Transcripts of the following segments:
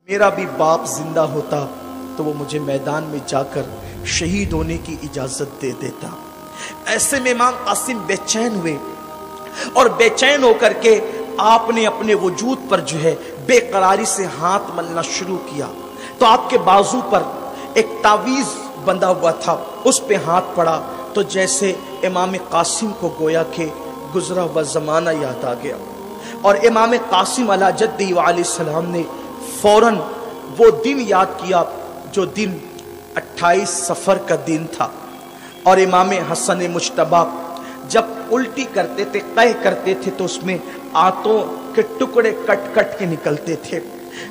میرا بھی باپ زندہ ہوتا تو وہ مجھے میدان میں جا کر شہید ہونے کی اجازت دے دیتا۔ ایسے میں امام قاسم بے چین ہوئے اور بے چین ہو کر کے آپ نے اپنے وجود پر جو ہے بے قراری سے ہاتھ ملنا شروع کیا تو آپ کے بازو پر ایک تعویذ بندھا ہوا تھا، اس پہ ہاتھ پڑا تو جیسے امام قاسم کو گویا کہ گزرا ہوا زمانہ یاد آ گیا، اور امام قاسم علیہ جدی علیہ السلام نے فوراً وہ دن یاد کیا جو دن 28 صفر کا دن تھا، اور امام حسن مجتبی جب الٹی کرتے تھے، قے کرتے تھے تو اس میں آنتوں کے ٹکڑے کٹ کٹ کے نکلتے تھے،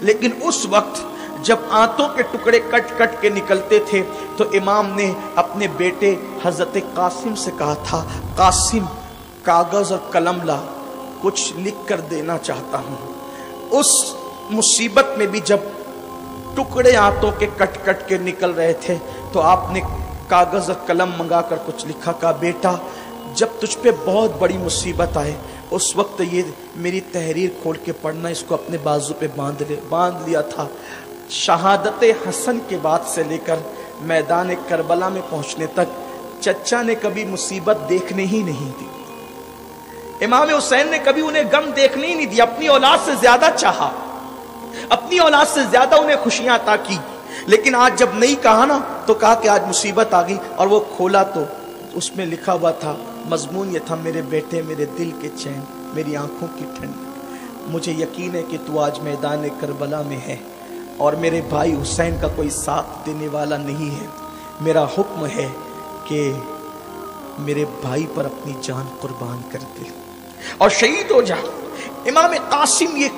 لیکن اس وقت جب آنتوں کے ٹکڑے کٹ کٹ کے نکلتے تھے تو امام نے اپنے بیٹے حضرت قاسم سے کہا تھا، قاسم کاغذ اور قلم لا، کچھ لکھ کر دینا چاہتا ہوں۔ اس مصیبت میں بھی جب ٹکڑے آنتوں کے کٹ کٹ کے نکل رہے تھے تو آپ نے کاغذ اور قلم منگا کر کچھ لکھا، کہا بیٹا جب تجھ پہ بہت بڑی مصیبت آئے اس وقت یہ میری تحریر کھول کے پڑھنا، اس کو اپنے بازو پہ باندھ لیا تھا۔ شہادت حسن کے بعد سے لے کر میدان کربلا میں پہنچنے تک چچا نے کبھی مصیبت دیکھنے ہی نہیں دی، امام حسین نے کبھی انہیں غم دیکھنے ہی نہیں دیا، اپنی اولاد سے زیادہ چاہا، اپنی اولاد سے زیادہ انہیں خوشیاں عطا کی، لیکن آج جب نہیں کہا نا تو کہا کہ آج مصیبت آ گئی، اور وہ کھولا تو اس میں لکھا ہوا تھا، مضمون یہ تھا، میرے بیٹے میرے دل کے چین، میری آنکھوں کی ٹھنڈک، مجھے یقین ہے کہ تو آج میدان کربلا میں ہے اور میرے بھائی حسین کا کوئی ساتھ دینے والا نہیں ہے، میرا حکم ہے کہ میرے بھائی پر اپنی جان قربان کر دے اور شہید ہو جا۔ امام قاسم یہ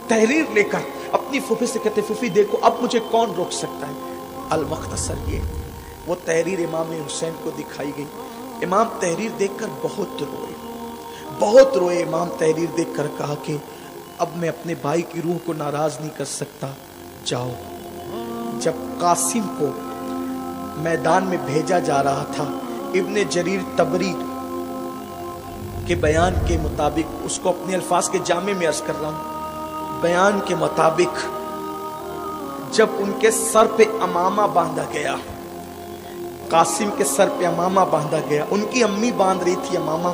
تحریر لے کر اپنی پھوپھی سے کہتے، پھوپھی دیکھو اب مجھے کون روک سکتا ہے۔ المختصر یہ وہ تحریر امام حسین کو دکھائی گئی، امام تحریر دیکھ کر بہت روئے، امام تحریر دیکھ کر کہا کہ اب میں اپنے بھائی کی روح کو ناراض نہیں کر سکتا، جاؤ۔ جب قاسم کو میدان میں بھیجا جا رہا تھا، ابن جریر طبری کے بیان کے مطابق، اس کو اپنے الفاظ کے جامع میں عرض کر رہا ہوں، بیان کے مطابق جب ان کے سر پہ امامہ باندھا گیا، قاسم کے سر پہ امامہ باندھا گیا، ان کی امی باندھ رہی تھی امامہ،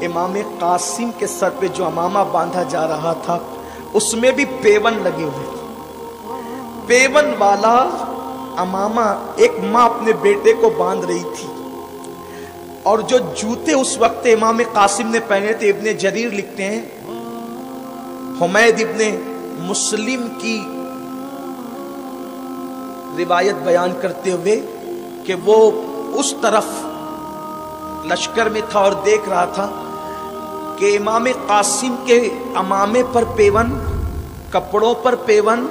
امام قاسم کے سر پہ جو امامہ باندھا جا رہا تھا اس میں بھی پیون لگے ہوئے تھے، پیون والا امامہ ایک ماں اپنے بیٹے کو باندھ رہی تھی، اور جو جوتے اس وقت امام قاسم نے پہنے تھے، ابن جریر لکھتے ہیں، حمید ابن مسلم کی روایت بیان کرتے ہوئے کہ وہ اس طرف لشکر میں تھا اور دیکھ رہا تھا کہ امام قاسم کے امامے پر پیون، کپڑوں پر پیون،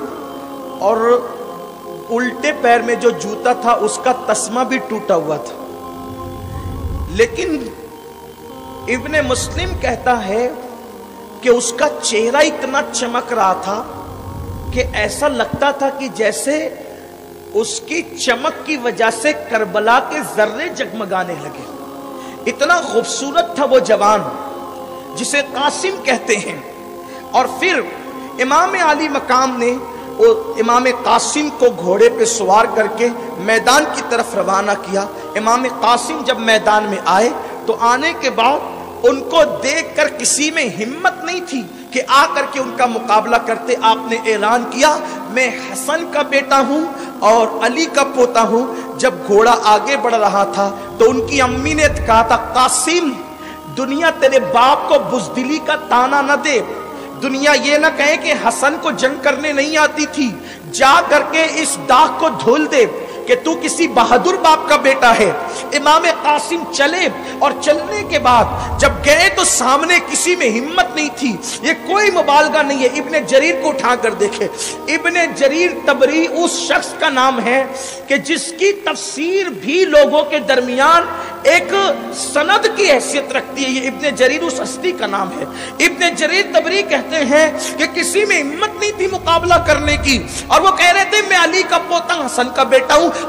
اور الٹے پیر میں جو جوتا تھا اس کا تسمہ بھی ٹوٹا ہوا تھا، لیکن ابن مسلم کہتا ہے کہ اس کا چہرہ اتنا چمک رہا تھا کہ ایسا لگتا تھا کہ جیسے اس کی چمک کی وجہ سے کربلا کے ذرے جگمگانے لگے، اتنا خوبصورت تھا وہ جوان جسے قاسم کہتے ہیں۔ اور پھر امام علی مقام نے امام قاسم کو گھوڑے پہ سوار کر کے میدان کی طرف روانہ کیا۔ امام قاسم جب میدان میں آئے تو آنے کے بعد ان کو دیکھ کر کسی میں ہمت نہیں تھی کہ آ کر کے ان کا مقابلہ کرتے، آپ نے اعلان کیا، میں حسن کا بیٹا ہوں اور علی کا پوتا ہوں۔ جب گھوڑا آگے بڑھ رہا تھا تو ان کی امی نے کہا تھا، قاسم دنیا تیرے باپ کو بزدلی کا تانا نہ دے، دنیا یہ نہ کہے کہ حسن کو جنگ کرنے نہیں آتی تھی، جا کر کے اس داغ کو دھول دے کہ تو کسی بہادر باپ کا بیٹا ہے۔ امام قاسم چلے اور چلنے کے بعد جب گئے تو سامنے کسی میں ہمت نہیں تھی، یہ کوئی مبالغہ نہیں ہے، ابن جریر کو اٹھا کر دیکھے، ابن جریر طبری اس شخص کا نام ہے کہ جس کی تفسیر بھی لوگوں کے درمیان ایک سند کی حیثیت رکھتی ہے، یہ ابن جریر اس ہستی کا نام ہے۔ ابن جریر طبری کہتے ہیں کہ کسی میں ہمت نہیں تھی مقابلہ کرنے کی، اور وہ کہہ رہے تھے میں علی کا پوتا حسن کا بیٹا ہوں،